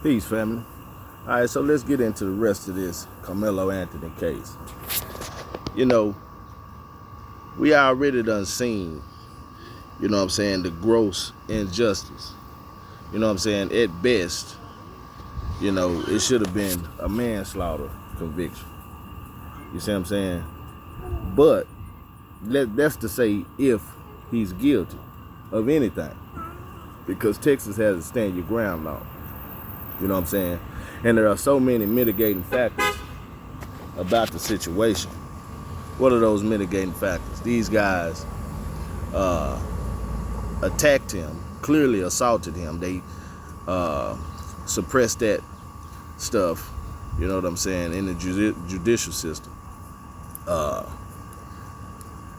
Peace, family. All right, so let's get into the rest of this Karmelo Anthony case. You know, we already done seen, the gross injustice. You know what I'm saying? At best, it should have been a manslaughter conviction. You see what I'm saying? But that's to say if he's guilty of anything. Because Texas has a stand your ground law. You know what I'm saying? And there are so many mitigating factors about the situation. What are those mitigating factors? These guys attacked him, clearly assaulted him. They suppressed that stuff, you know what I'm saying, in the judicial system.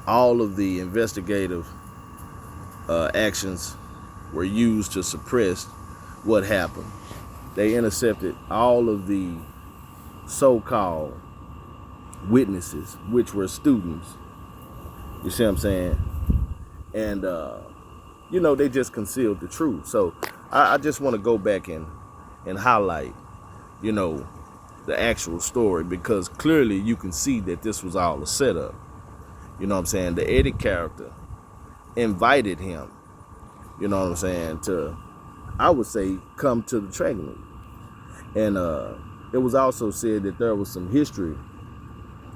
All of the investigative actions were used to suppress what happened. They intercepted all of the so-called witnesses, which were students. You see what I'm saying? And, they just concealed the truth. So I just want to go back and highlight, the actual story, because clearly you can see that this was all a setup. You know what I'm saying? The Eddie character invited him, you know what I'm saying, to, I would say, come to the track meet. And it was also said that there was some history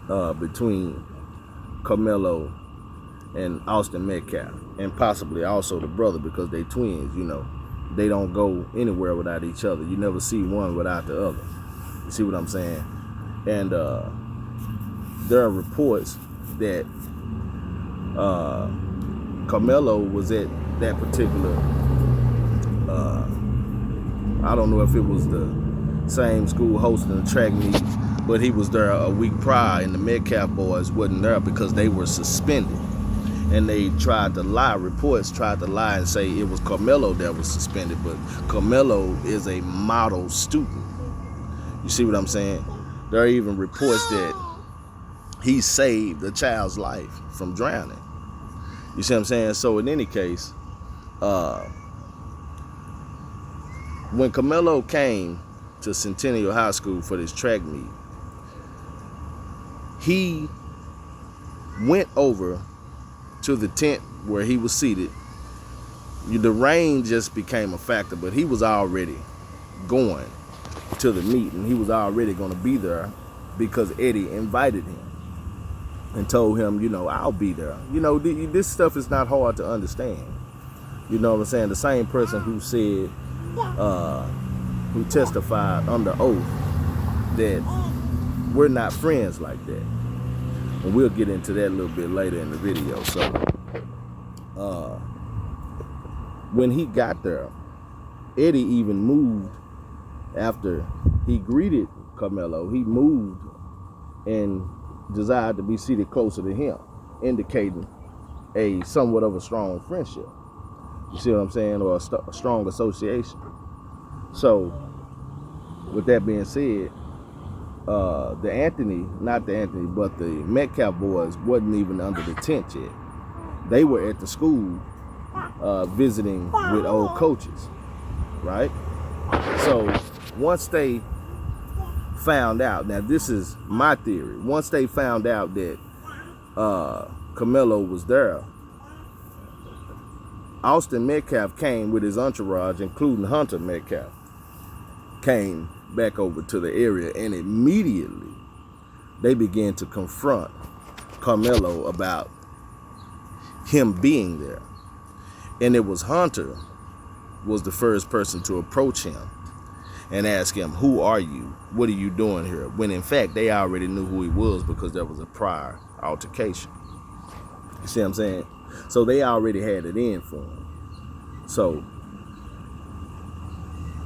between Karmelo and Austin Metcalf, and possibly also the brother, because they twins, they don't go anywhere without each other. You never see one without the other. You see what I'm saying? And there are reports that Karmelo was at that particular, I don't know if it was the same school hosting the track meet, but he was there a week prior, and the Metcalf boys wasn't there because they were suspended. And they tried to lie, reports tried to lie and say it was Karmelo that was suspended, but Karmelo is a model student. You see what I'm saying? There are even reports that he saved a child's life from drowning. You see what I'm saying? So in any case, when Karmelo came to Centennial High School for this track meet, he went over to the tent where he was seated. The rain just became a factor, but he was already going to the meet, and he was already going to be there because Eddie invited him and told him, I'll be there. This stuff is not hard to understand. You know what I'm saying? The same person who said, who testified under oath that we're not friends like that. And we'll get into that a little bit later in the video. So, when he got there, Eddie even moved after he greeted Karmelo. He moved and desired to be seated closer to him, indicating a somewhat of a strong friendship. You see what I'm saying? Or a strong association. So, with that being said, the Metcalf boys wasn't even under the tent yet. They were at the school visiting with old coaches, right? So once they found out, now this is my theory, once they found out that Karmelo was there, Austin Metcalf came with his entourage, including Hunter Metcalf, came back over to the area, and immediately they began to confront Karmelo about him being there. And it was Hunter was the first person to approach him and ask him, who are you? What are you doing here? When in fact they already knew who he was because there was a prior altercation. You see what I'm saying? So they already had it in for him. So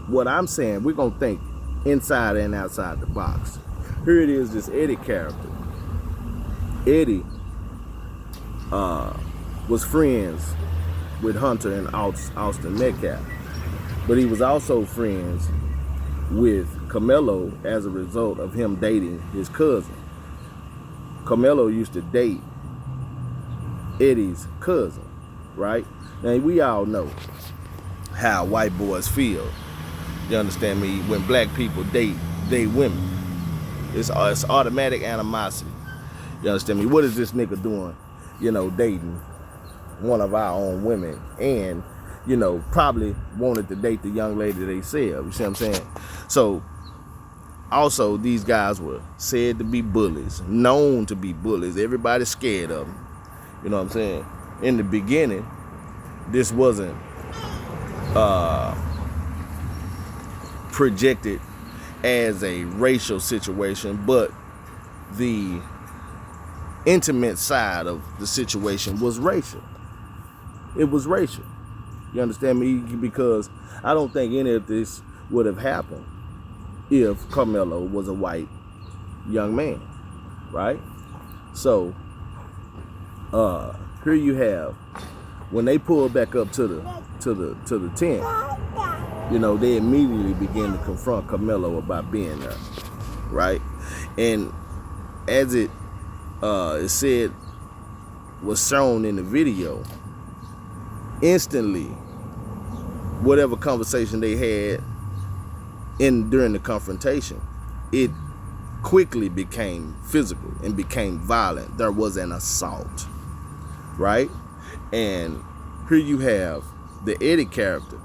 what I'm saying, we're gonna think inside and outside the box. Here it is, this Eddie character. Eddie was friends with Hunter and Austin Metcalf, but he was also friends with Karmelo as a result of him dating his cousin. Karmelo used to date Eddie's cousin, right? Now we all know how white boys feel You understand me? When black people date women, it's automatic animosity. You understand me? What is this nigga doing? You know, dating one of our own women, and you know, probably wanted to date the young lady they said. You see what I'm saying? So also, these guys were said to be bullies, known to be bullies. Everybody's scared of them. You know what I'm saying? In the beginning, this wasn't projected as a racial situation, but the intimate side of the situation was racial. It was racial. You understand me? Because I don't think any of this would have happened if Karmelo was a white young man, right? So here you have, when they pulled back up to the tent, you know, they immediately began to confront Karmelo about being there, right? And as it said, was shown in the video, instantly, whatever conversation they had during the confrontation, it quickly became physical and became violent. There was an assault, right? And here you have the Eddie character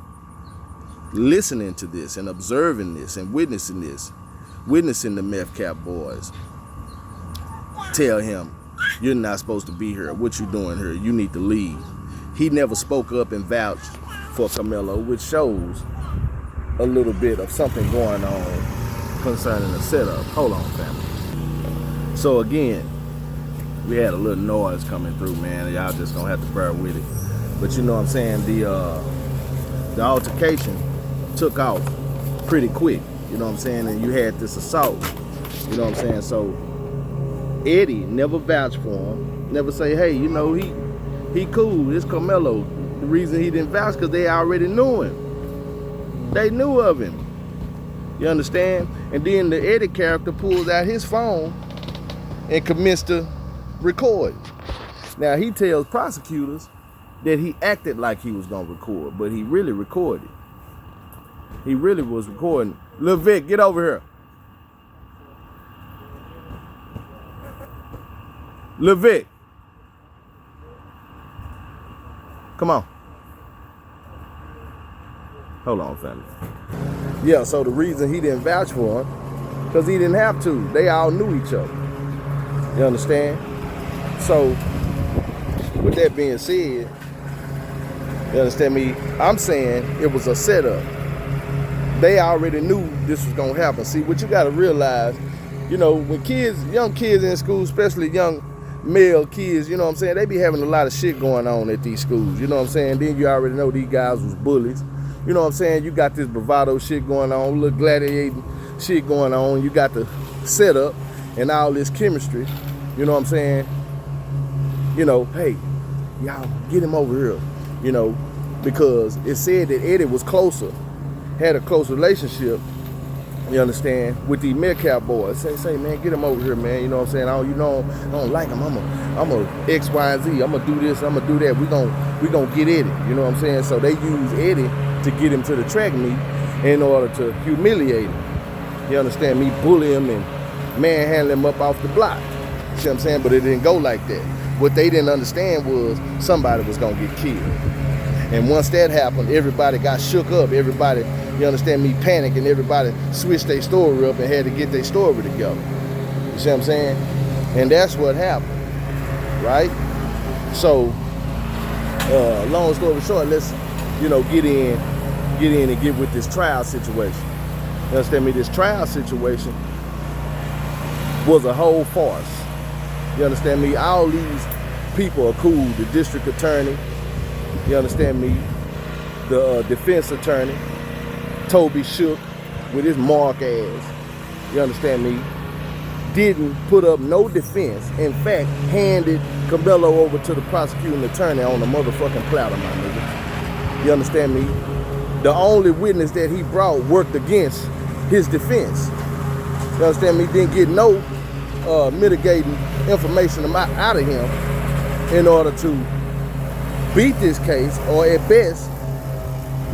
listening to this and observing this and witnessing the meth cap boys tell him, you're not supposed to be here. What you doing here? You need to leave. He never spoke up and vouched for Karmelo, which shows a little bit of something going on concerning the setup. Hold on, family. So again, we had a little noise coming through, man. Y'all just gonna have to bear with it. But you know what I'm saying? The altercation took off pretty quick. You know what I'm saying? And you had this assault. You know what I'm saying? So Eddie never vouched for him. Never say, hey, you know, he cool. It's Karmelo. The reason he didn't vouch because they already knew him. They knew of him. You understand? And then the Eddie character pulls out his phone and commenced to record. Now he tells prosecutors that he acted like he was gonna record, but he really recorded. He really was recording. Lil Vic, get over here. Lil Vic. Come on. Hold on, family. Yeah, so the reason he didn't vouch for him, because he didn't have to. They all knew each other. You understand? So, with that being said, you understand me? I'm saying it was a setup. They already knew this was gonna happen. See, what you gotta realize, you know, when kids, young kids in school, especially young male kids, you know what I'm saying, they be having a lot of shit going on at these schools, you know what I'm saying? Then you already know these guys was bullies. You know what I'm saying? You got this bravado shit going on, little gladiating shit going on. You got the setup and all this chemistry. You know what I'm saying? You know, hey, y'all get him over here. You know, because it said that Eddie was closer, had a close relationship, you understand, with these mid-cap boys. Say, man, get him over here, man. You know what I'm saying? I don't like him. I'm a X, Y, and Z. I'm gonna do this. I'm gonna do that. We gonna get Eddie. You know what I'm saying? So they use Eddie to get him to the track meet in order to humiliate him. You understand me? Bully him and manhandle him up off the block. You see what I'm saying? But it didn't go like that. What they didn't understand was somebody was gonna get killed. And once that happened, everybody got shook up. Everybody, you understand me, panicked, and everybody switched their story up and had to get their story together. You see what I'm saying? And that's what happened, right? So, long story short, let's, you know, get in and get with this trial situation. You understand me? This trial situation was a whole farce. You understand me? All these people are cool. The district attorney, you understand me? The defense attorney, Toby Shook, with his mark ass, you understand me? Didn't put up no defense. In fact, handed Karmelo over to the prosecuting attorney on the motherfucking platter, my nigga. You understand me? The only witness that he brought worked against his defense. You understand me? Didn't get no mitigating information out of him in order to beat this case, or at best,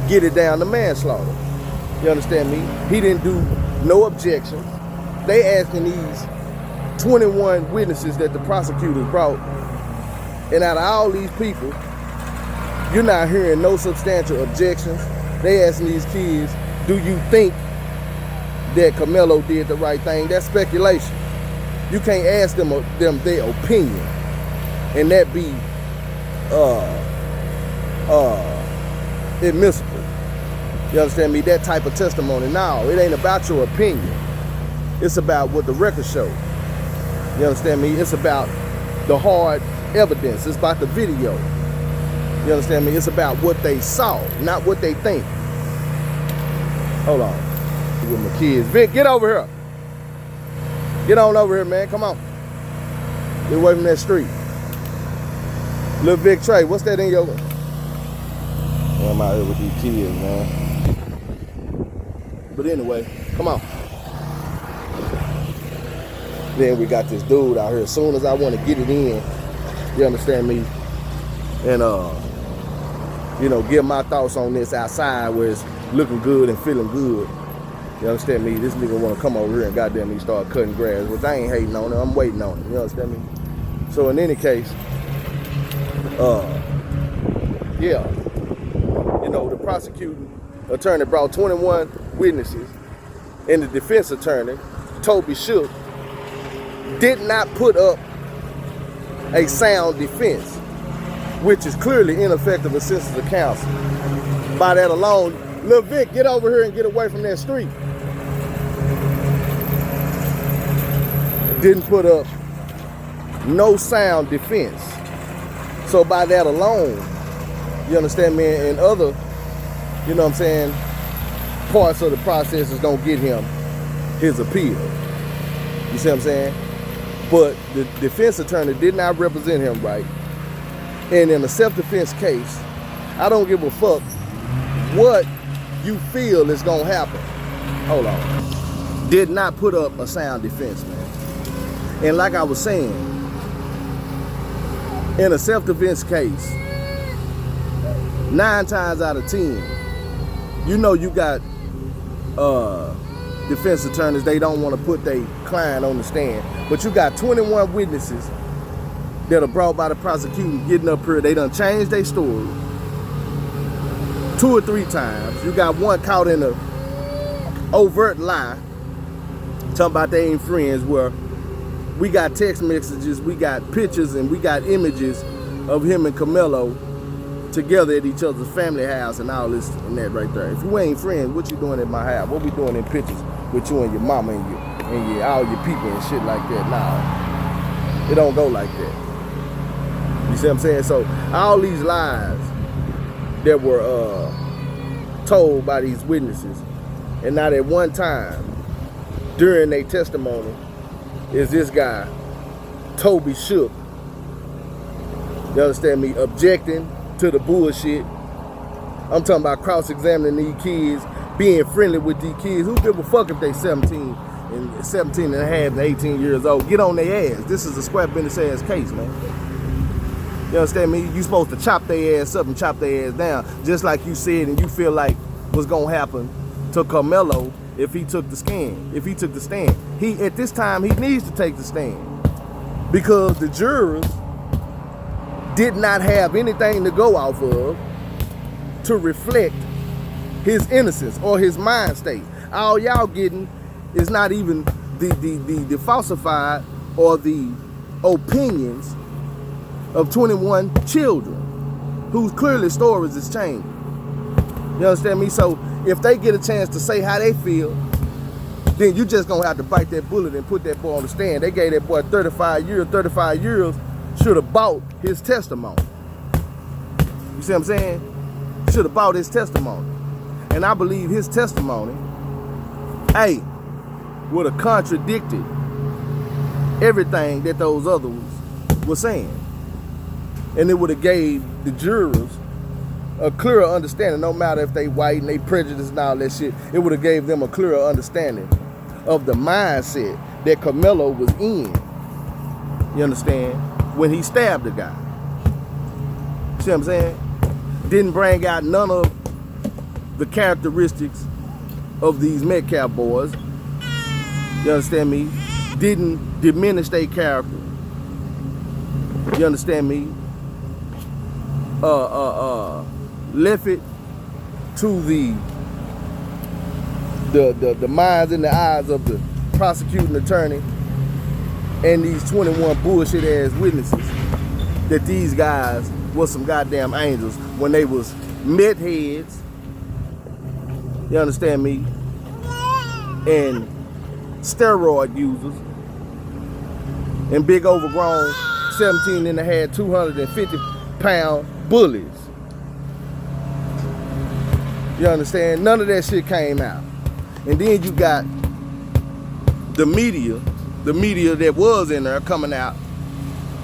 get it down to manslaughter. You understand me? He didn't do no objections. They asking these 21 witnesses that the prosecutors brought, and out of all these people, you're not hearing no substantial objections. They asking these kids, do you think that Karmelo did the right thing? That's speculation. You can't ask them their opinion and that be admissible. You understand me? That type of testimony. No, it ain't about your opinion. It's about what the record shows. You understand me? It's about the hard evidence. It's about the video. You understand me? It's about what they saw, not what they think. Hold on. With my kids. Vic, get over here. Get on over here, man. Come on. Get away from that street. Little Vic Trey, what's that in your... I'm out here with these kids, man. But anyway, come on. Then we got this dude out here. As soon as I want to get it in, you understand me? And, you know, give my thoughts on this outside where it's looking good and feeling good. You understand me? This nigga want to come over here and goddamn me start cutting grass, which I ain't hating on him. I'm waiting on him. You understand me? So in any case, yeah, you know, the prosecuting attorney brought 21 witnesses, and the defense attorney, Toby Shook, did not put up a sound defense, which is clearly ineffective assistance of counsel. By that alone, Lil Vic, get over here and get away from that street. Didn't put up no sound defense. So by that alone, you understand me, and other, you know what I'm saying, parts of the process is gonna get him his appeal. You see what I'm saying? But the defense attorney did not represent him right. And in a self-defense case, I don't give a fuck what you feel is gonna happen. Hold on. Did not put up a sound defense, man. And like I was saying, in a self-defense case, 9 times out of 10, you know you got defense attorneys, they don't want to put their client on the stand. But you got 21 witnesses that are brought by the prosecution getting up here. They done changed their story 2 or 3 times. You got one caught in a overt lie, talking about they ain't friends, where we got text messages, we got pictures, and we got images of him and Karmelo together at each other's family house and all this and that right there. If you ain't friends, what you doing at my house? What we doing in pictures with you and your mama and your all your people and shit like that? Nah, it don't go like that. You see what I'm saying? So all these lies that were told by these witnesses, and not at one time during their testimony is this guy, Toby Shook, you understand me, objecting to the bullshit. I'm talking about cross-examining these kids, being friendly with these kids. Who give a fuck if they 17 and a half and 18 years old? Get on their ass. This is a square business ass case, man. You understand me? You supposed to chop their ass up and chop their ass down, just like you said and you feel like what's gonna happen to Karmelo if he took the stand. If he took the stand, at this time he needs to take the stand because the jurors did not have anything to go off of to reflect his innocence or his mind state. All y'all getting is not even the falsified or the opinions of 21 children whose clearly stories is changing. You understand me? So if they get a chance to say how they feel, then you just gonna have to bite that bullet and put that boy on the stand. They gave that boy 35 years. 35 years should have bought his testimony. You see what I'm saying? Should have bought his testimony. And I believe his testimony, hey, would have contradicted everything that those others were saying. And it would have gave the jurors a clearer understanding, no matter if they white and they prejudiced and all that shit, it would have gave them a clearer understanding of the mindset that Karmelo was in, you understand, when he stabbed the guy. See what I'm saying? Didn't bring out none of the characteristics of these Metcalf boys, you understand me, didn't diminish their character. You understand me? Left it to the minds and the eyes of the prosecuting attorney and these 21 bullshit ass witnesses that these guys was some goddamn angels when they was meth heads, you understand me, and steroid users and big overgrown 17 and a half, 250-pound bullies. You understand? None of that shit came out. And then you got the media that was in there coming out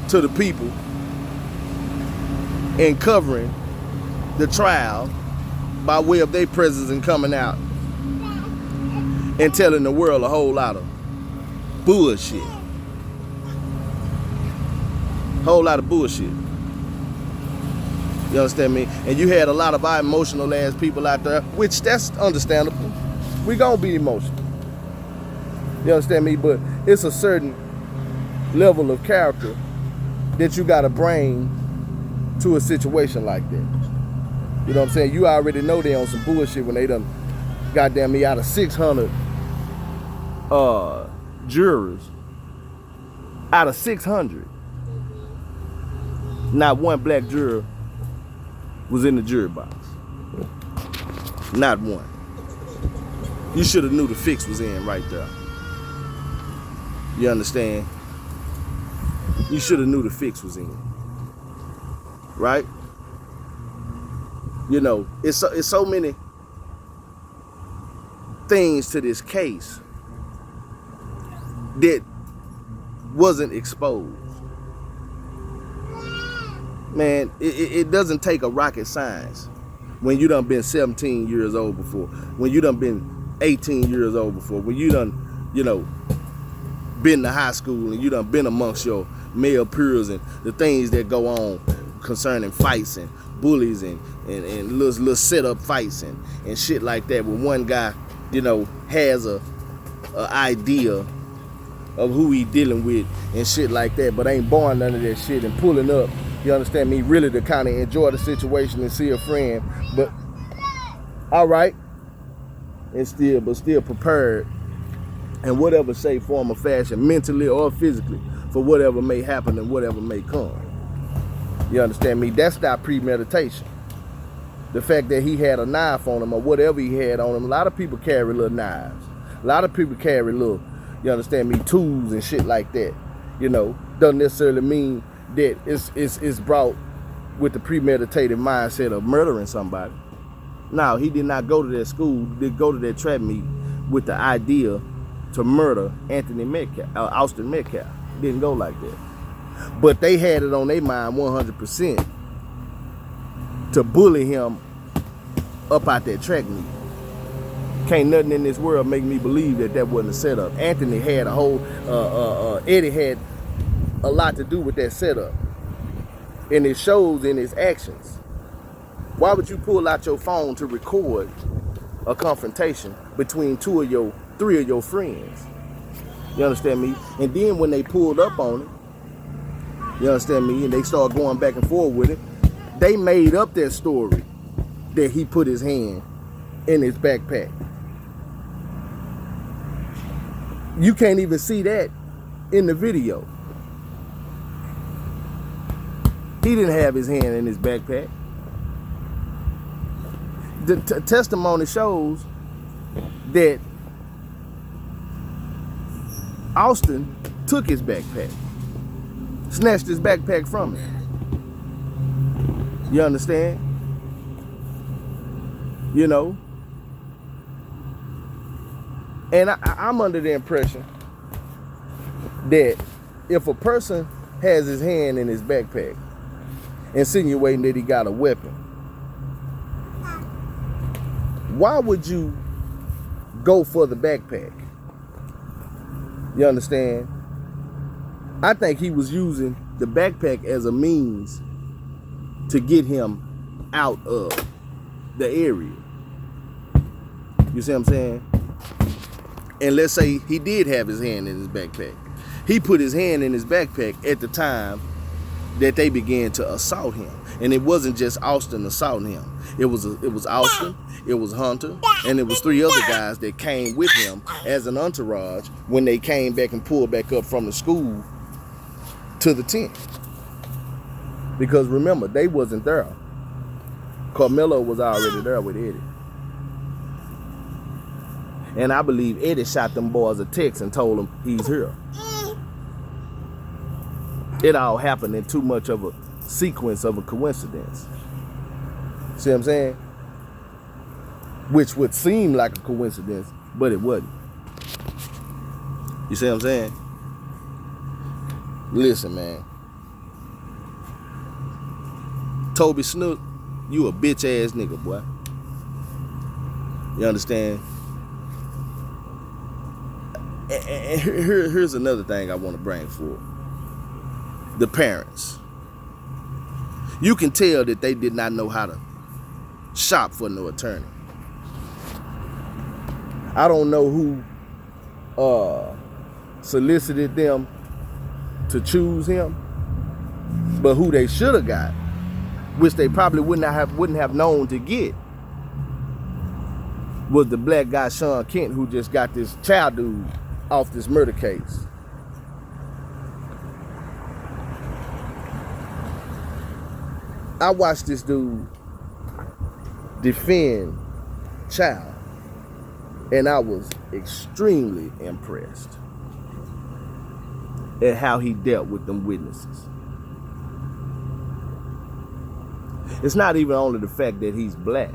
to the people and covering the trial by way of their presence and coming out and telling the world a whole lot of bullshit. Whole lot of bullshit. You understand me? And you had a lot of our emotional ass people out there, which that's understandable. We gonna be emotional. You understand me? But it's a certain level of character that you gotta bring to a situation like that. You know what I'm saying? You already know they on some bullshit when they done goddamn me out of 600 jurors. Out of 600, not one black juror was in the jury box. Not one. You should have knew the fix was in right there. You understand? You should have knew the fix was in. Right? You know, it's so many things to this case that wasn't exposed. Man, it doesn't take a rocket science when you done been 17 years old before, when you done been 18 years old before, when you done, you know, been to high school and you done been amongst your male peers and the things that go on concerning fights and bullies and little set-up fights and shit like that, where one guy, you know, has a idea of who he dealing with and shit like that, but ain't born none of that shit and pulling up, you understand me, really to kind of enjoy the situation and see a friend, but all right, and still prepared in whatever shape, form, or fashion, mentally or physically, for whatever may happen and whatever may come. You understand me? That's not premeditation. The fact that he had a knife on him or whatever he had on him, a lot of people carry little knives. A lot of people carry little, you understand me, tools and shit like that. You know, doesn't necessarily mean that it's brought with the premeditated mindset of murdering somebody. No, he did not go to that school, did go to that trap meet with the idea to murder Austin Metcalf. Didn't go like that. But they had it on their mind 100% to bully him up out that track meet. Can't nothing in this world make me believe that that wasn't a setup. Anthony had a whole, Eddie had a lot to do with that setup. And it shows in his actions. Why would you pull out your phone to record a confrontation between three of your friends? You understand me? And then when they pulled up on it, you understand me, and they started going back and forth with it, they made up that story that he put his hand in his backpack. You can't even see that in the video. He didn't have his hand in his backpack. The testimony shows that Austin took his backpack, snatched his backpack from him. You understand? You know? And I'm under the impression that if a person has his hand in his backpack, insinuating that he got a weapon, why would you go for the backpack? You understand? I think he was using the backpack as a means to get him out of the area. You see what I'm saying? And let's say he did have his hand in his backpack. He put his hand in his backpack at the time that they began to assault him. And it wasn't just Austin assaulting him. It was Austin, it was Hunter, and it was 3 other guys that came with him as an entourage when they came back and pulled back up from the school to the tent. Because remember, they wasn't there. Karmelo was already there with Eddie. And I believe Eddie shot them boys a text and told them he's here. It all happened in too much of a sequence of a coincidence. See what I'm saying? Which would seem like a coincidence, but it wasn't. You see what I'm saying? Listen, man. Toby Snook, you a bitch ass nigga, boy. You understand? And here's another thing I want to bring forward. The parents. You can tell that they did not know how to shop for no attorney. I don't know who solicited them to choose him, but who they should have got, which they probably wouldn't have known to get, was the black guy Sean Kent, who just got this child dude off this murder case. I watched this dude defend child, and I was extremely impressed at how he dealt with them witnesses. It's not even only the fact that he's black,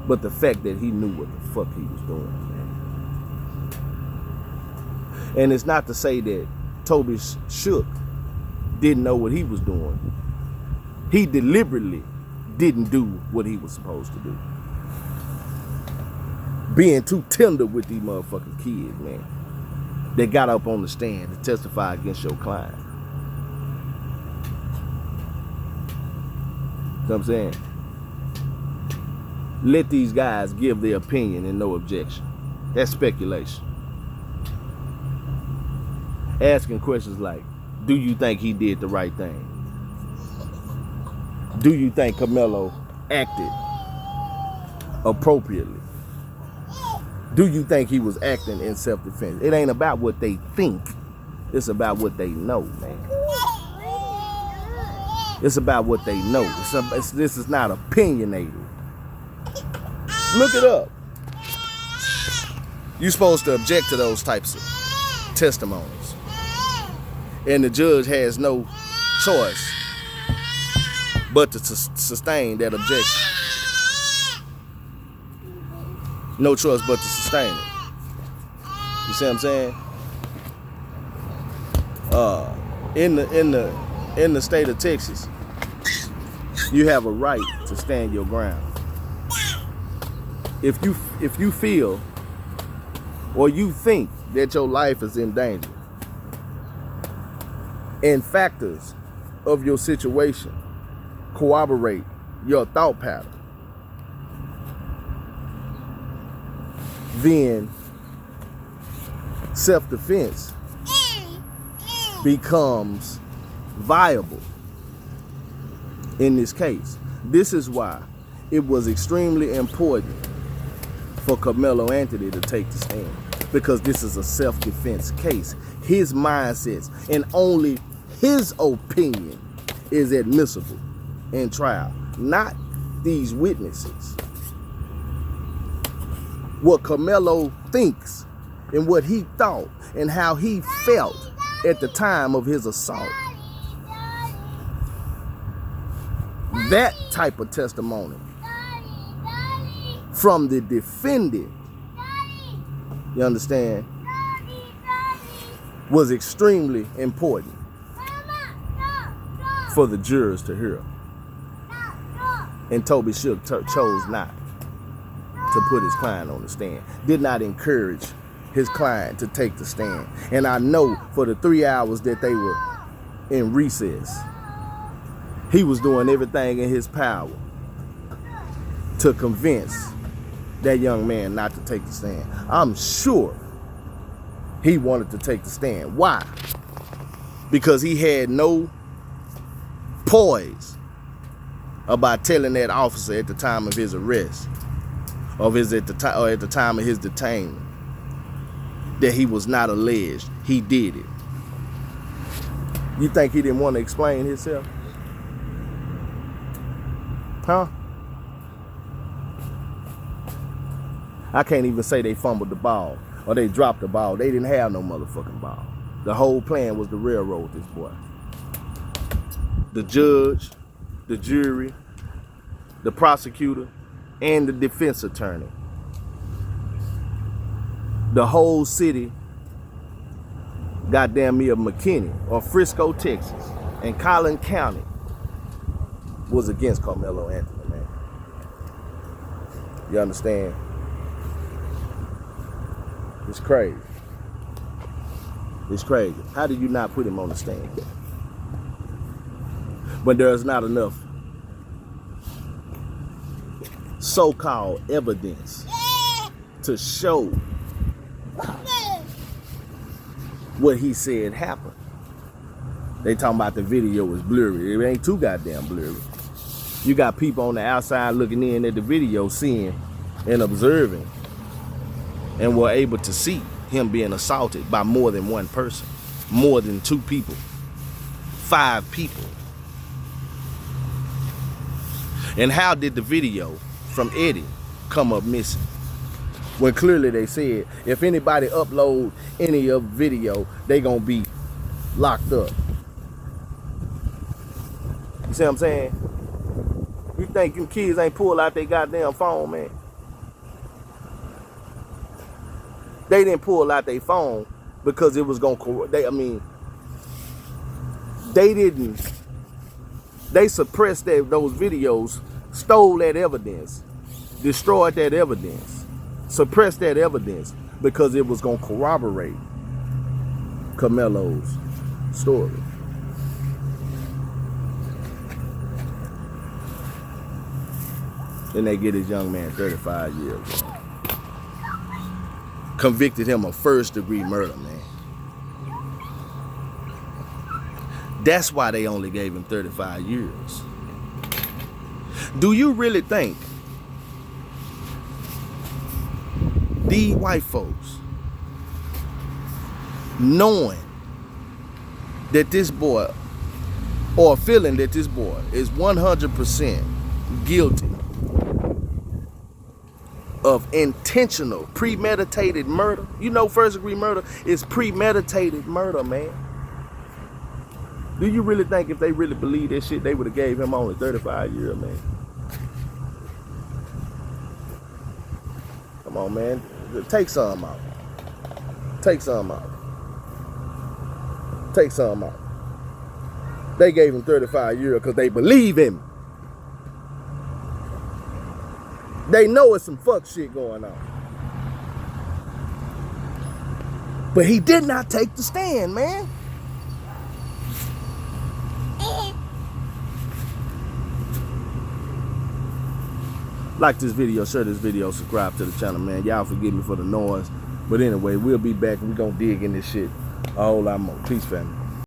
but the fact that he knew what the fuck he was doing, man. And it's not to say that Toby Shook didn't know what he was doing. He deliberately didn't do what he was supposed to do. Being too tender with these motherfucking kids, man. They got up on the stand to testify against your client. You know what I'm saying? Let these guys give their opinion and no objection. That's speculation. Asking questions like, do you think he did the right thing? Do you think Karmelo acted appropriately? Do you think he was acting in self-defense? It ain't about what they think. It's about what they know, man. It's about what they know. This is not opinionated. Look it up. You're supposed to object to those types of testimonies. And the judge has no choice but to sustain that objection. No choice but to sustain it. You see what I'm saying? In the state of Texas, you have a right to stand your ground. If you feel or you think that your life is in danger, and factors of your situation corroborate your thought pattern, then self-defense becomes viable in this case. This is why it was extremely important for Karmelo Anthony to take the stand, because this is a self-defense case. His mindsets and only his opinion is admissible in trial, not these witnesses. What Karmelo thinks and what he thought and how he felt at the time of his assault. That type of testimony from the defendant, you understand, was extremely important for the jurors to hear. And Toby Shook chose not to put his client on the stand, did not encourage his client to take the stand. And I know for the 3 hours that they were in recess, he was doing everything in his power to convince that young man not to take the stand. I'm sure he wanted to take the stand. Why? Because he had no poise about telling that officer at the time of his arrest, or at the time of his detainment, that he was not alleged. He did it. You think he didn't want to explain himself? Huh? I can't even say they fumbled the ball or they dropped the ball. They didn't have no motherfucking ball. The whole plan was to railroad this boy. The judge, the jury, the prosecutor, and the defense attorney. The whole city, goddamn me, of McKinney or Frisco, Texas, and Collin County was against Karmelo Anthony, man. You understand? It's crazy. It's crazy. How did you not put him on the stand? But there's not enough so-called evidence to show what he said happened. They talking about the video was blurry. It ain't too goddamn blurry. You got people on the outside looking in at the video, seeing and observing, and were able to see him being assaulted by more than one person, more than 2 people, 5 people. And how did the video from Eddie come up missing? When clearly they said, if anybody upload any of the video, they gonna be locked up. You see what I'm saying? You think them kids ain't pull out their goddamn phone, man? They didn't pull out their phone because it was gonna, they suppressed those videos, stole that evidence, destroyed that evidence, suppressed that evidence because it was gonna corroborate Karmelo's story. Then they get this young man 35 years. Convicted him of first-degree murder, man. That's why they only gave him 35 years. Do you really think these white folks, knowing that this boy, or feeling that this boy is 100% guilty of intentional, premeditated murder? You know, first-degree murder is premeditated murder, man. Do you really think if they really believe this shit, they would have gave him only 35 years, man? Come on, man. Take some out. Take some out. Take some out. They gave him 35 years because they believe him. They know it's some fuck shit going on. But he did not take the stand, man. Like this video, share this video, subscribe to the channel, man. Y'all forgive me for the noise. But anyway, we'll be back and we're gonna dig in this shit a whole lot more. Peace, family.